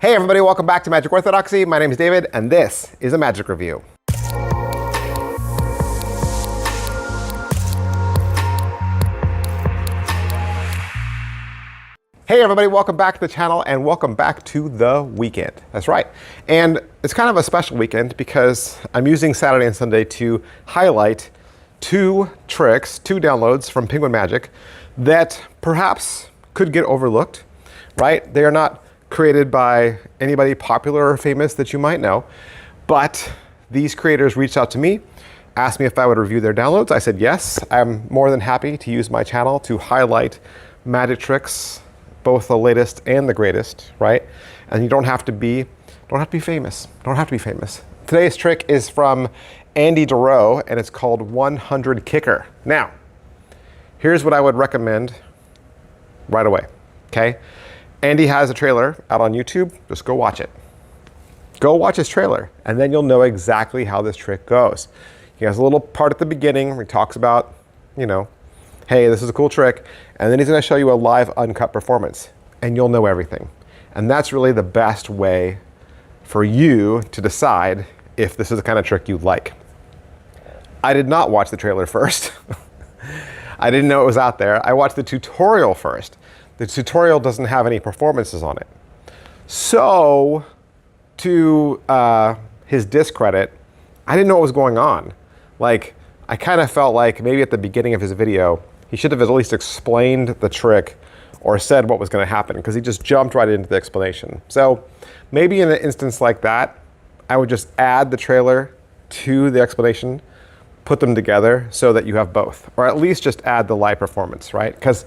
Hey everybody, welcome back to Magic Orthodoxy. My name is David, and this is a Magic Review. Hey everybody, welcome back to the channel, and welcome back to the weekend. That's right. And it's kind of a special weekend because I'm using Saturday and Sunday to highlight two tricks, two downloads from Penguin Magic that perhaps could get overlooked, right? They are not created by anybody popular or famous that you might know, but these creators reached out to me, asked me if I would review their downloads. I said yes. I'm more than happy to use my channel to highlight magic tricks, both the latest and the greatest, right? And you don't have to be famous. Don't have to be famous. Today's trick is from Andy Duroe, and it's called 100 Kicker. Now, here's what I would recommend right away, okay? Andy has a trailer out on YouTube. Just go watch it. Go watch his trailer, and then you'll know exactly how this trick goes. He has a little part at the beginning where he talks about, you know, hey, this is a cool trick, and then he's gonna show you a live uncut performance, and you'll know everything. And that's really the best way for you to decide if this is the kind of trick you like. I did not watch the trailer first. I didn't know it was out there. I watched the tutorial first. The tutorial doesn't have any performances on it. So, to his discredit, I didn't know what was going on. Like, I kind of felt like maybe at the beginning of his video, he should have at least explained the trick or said what was going to happen, because he just jumped right into the explanation. So maybe in an instance like that, I would just add the trailer to the explanation, put them together so that you have both, or at least just add the live performance, right? Because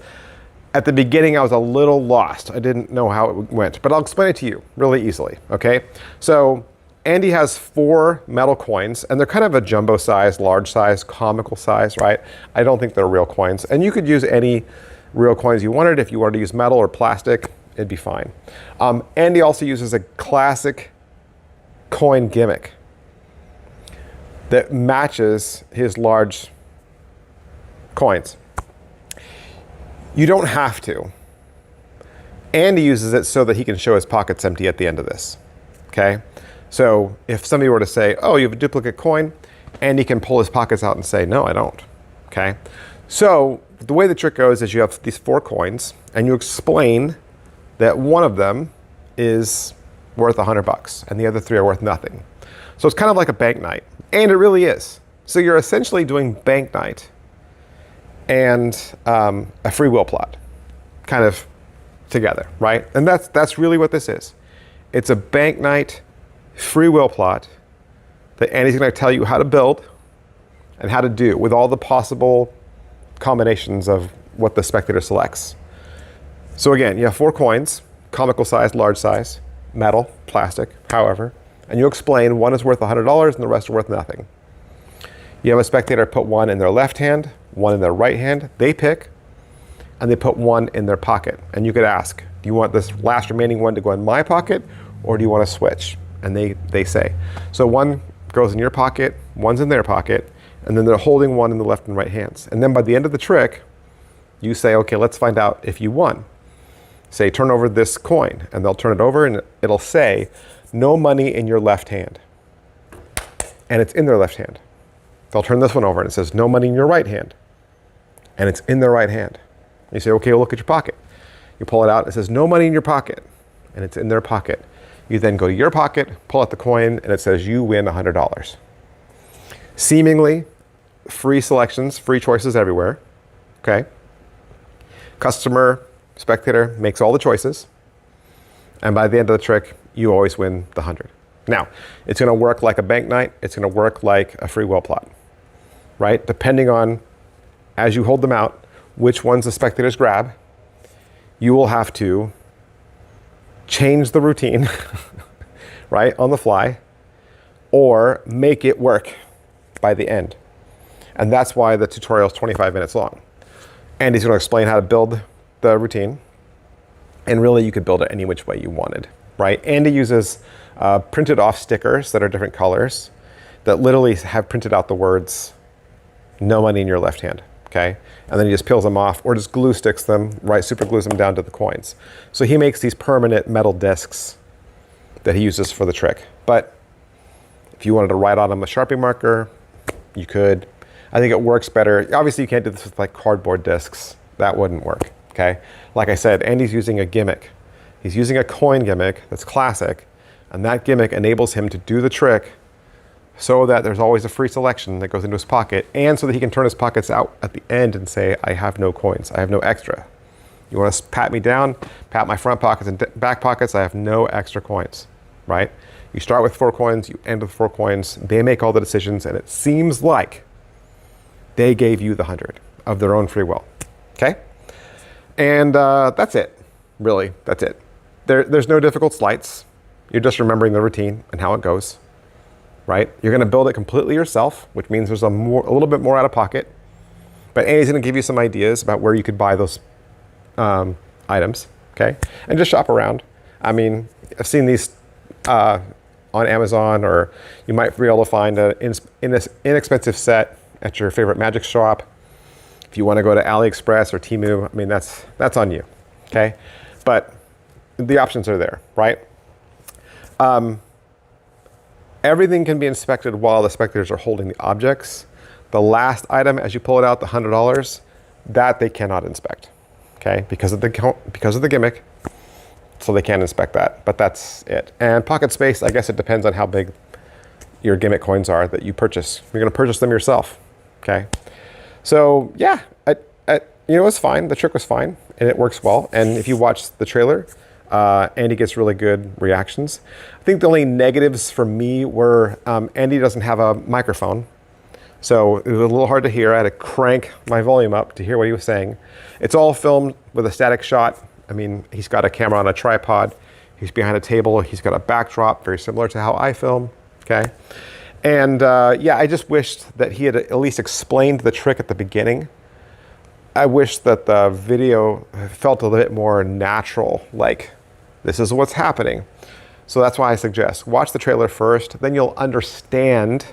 at the beginning, I was a little lost. I didn't know how it went, but I'll explain it to you really easily, okay? So Andy has 4 metal coins, and they're kind of a jumbo size, large size, comical size, right? I don't think they're real coins. And you could use any real coins you wanted. If you wanted to use metal or plastic, it'd be fine. Andy also uses a classic coin gimmick that matches his large coins. You don't have to. Andy uses it so that he can show his pockets empty at the end of this, okay? So if somebody were to say, oh, you have a duplicate coin, Andy can pull his pockets out and say, no, I don't, okay? So the way the trick goes is you have these 4 coins, and you explain that one of them is worth $100 and the other 3 are worth nothing. So it's kind of like a bank night, and it really is. So you're essentially doing bank night and a free will plot kind of together, right? And that's really what this is. It's a bank night free will plot that Andy's going to tell you how to build and how to do with all the possible combinations of what the spectator selects. So again, you have 4 coins, comical size, large size, metal, plastic, however, and you explain one is worth $100 and the rest are worth nothing. You have a spectator put one in their left hand, one in their right hand. They pick, and they put one in their pocket. And you could ask, do you want this last remaining one to go in my pocket, or do you want to switch? And they say. So one goes in your pocket, one's in their pocket, and then they're holding one in the left and right hands. And then by the end of the trick, you say, okay, let's find out if you won. Say, turn over this coin, and they'll turn it over, and it'll say, no money in your left hand. And it's in their left hand. They'll turn this one over, and it says, no money in your right hand. And it's in their right hand. You say, okay, well, look at your pocket. You pull it out, it says, no money in your pocket, and it's in their pocket. You then go to your pocket, pull out the coin, and it says you win $100. Seemingly free selections, free choices everywhere, okay? Customer, spectator makes all the choices, and by the end of the trick, you always win the 100. Now, it's gonna work like a bank night, it's gonna work like a free will plot, right? Depending on, as you hold them out, which ones the spectators grab, you will have to change the routine, right, on the fly, or make it work by the end. And that's why the tutorial is 25 minutes long. And he's going to explain how to build the routine. And really, you could build it any which way you wanted, right? Andy uses printed off stickers that are different colors that literally have printed out the words, no money in your left hand. Okay, and then he just peels them off or just glue sticks them, right, super glues them down to the coins. So he makes these permanent metal discs that he uses for the trick. But if you wanted to write on them with a Sharpie marker, you could. I think it works better. Obviously, you can't do this with like cardboard discs. That wouldn't work, okay? Like I said, Andy's using a gimmick. He's using a coin gimmick that's classic, and that gimmick enables him to do the trick so that there's always a free selection that goes into his pocket, and so that he can turn his pockets out at the end and say, I have no coins, I have no extra. You want to pat me down, pat my front pockets and back pockets, I have no extra coins, right? You start with 4 coins, you end with 4 coins, they make all the decisions, and it seems like they gave you the 100 of their own free will, okay? And that's it, really, that's it. There's no difficult sleights. You're just remembering the routine and how it goes, right? You're gonna build it completely yourself, which means there's a little bit more out of pocket, but Andy's gonna give you some ideas about where you could buy those items, okay? And just shop around. I mean, I've seen these on Amazon, or you might be able to find an inexpensive set at your favorite magic shop. If you want to go to AliExpress or Temu, I mean, that's on you, okay? But the options are there, right? Everything can be inspected while the spectators are holding the objects. The last item, as you pull it out, the $100, that they cannot inspect, okay? Because of the gimmick, so they can't inspect that, but that's it. And pocket space, I guess it depends on how big your gimmick coins are that you purchase. You're gonna purchase them yourself, okay? So yeah, you know, it was fine. The trick was fine, and it works well. And if you watch the trailer, Andy gets really good reactions. I think the only negatives for me were Andy doesn't have a microphone, so it was a little hard to hear. I had to crank my volume up to hear what he was saying. It's all filmed with a static shot. I mean, he's got a camera on a tripod. He's behind a table. He's got a backdrop, very similar to how I film, okay? And yeah, I just wished that he had at least explained the trick at the beginning. I wish that the video felt a little bit more natural, like this is what's happening. So that's why I suggest watch the trailer first, then you'll understand,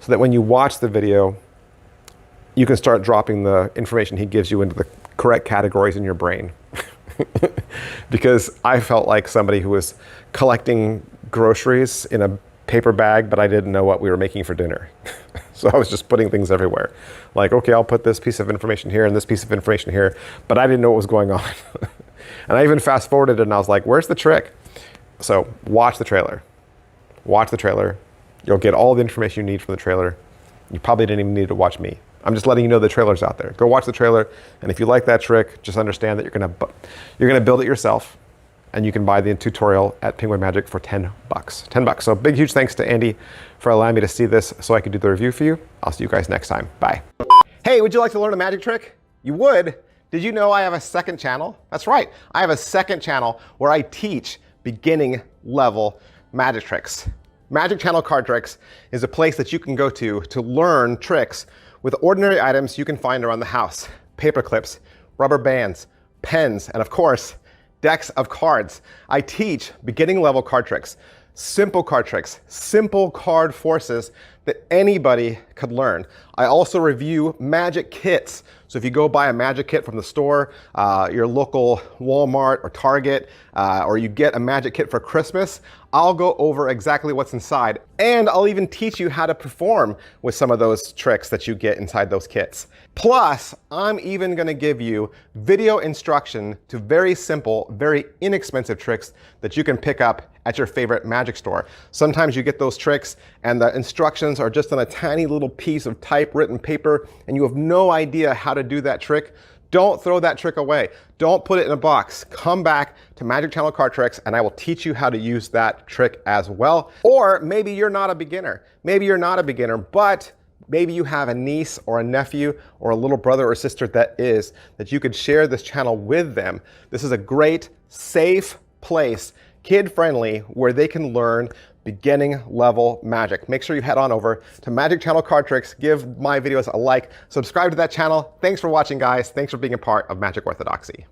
so that when you watch the video, you can start dropping the information he gives you into the correct categories in your brain. Because I felt like somebody who was collecting groceries in a paper bag, but I didn't know what we were making for dinner. So I was just putting things everywhere. Like, okay, I'll put this piece of information here and this piece of information here, but I didn't know what was going on. And I even fast forwarded it and I was like, where's the trick? So watch the trailer. Watch the trailer. You'll get all the information you need from the trailer. You probably didn't even need to watch me. I'm just letting you know the trailer's out there. Go watch the trailer, and if you like that trick, just understand that you're gonna build it yourself, and you can buy the tutorial at Penguin Magic for $10. $10. So big, huge thanks to Andy for allowing me to see this so I could do the review for you. I'll see you guys next time. Bye. Hey, would you like to learn a magic trick? You would? Did you know I have a second channel? That's right, I have a second channel where I teach beginning level magic tricks. Magic Channel Card Tricks is a place that you can go to learn tricks with ordinary items you can find around the house. Paper clips, rubber bands, pens, and of course, decks of cards. I teach beginning level card tricks, simple card forces that anybody could learn. I also review magic kits. So if you go buy a magic kit from the store, your local Walmart or Target, or you get a magic kit for Christmas, I'll go over exactly what's inside. And I'll even teach you how to perform with some of those tricks that you get inside those kits. Plus, I'm even gonna give you video instruction to very simple, very inexpensive tricks that you can pick up at your favorite magic store. Sometimes you get those tricks and the instructions are just on a tiny little piece of typewritten paper and you have no idea how to do that trick. Don't throw that trick away. Don't put it in a box. Come back to Magic Channel Card Tricks and I will teach you how to use that trick as well. Or maybe you're not a beginner. Maybe you're not a beginner, but maybe you have a niece or a nephew or a little brother or sister that you could share this channel with them. This is a great, safe place, kid-friendly, where they can learn beginning level magic. Make sure you head on over to Magic Channel Card Tricks, give my videos a like, subscribe to that channel. Thanks for watching, guys. Thanks for being a part of Magic Orthodoxy.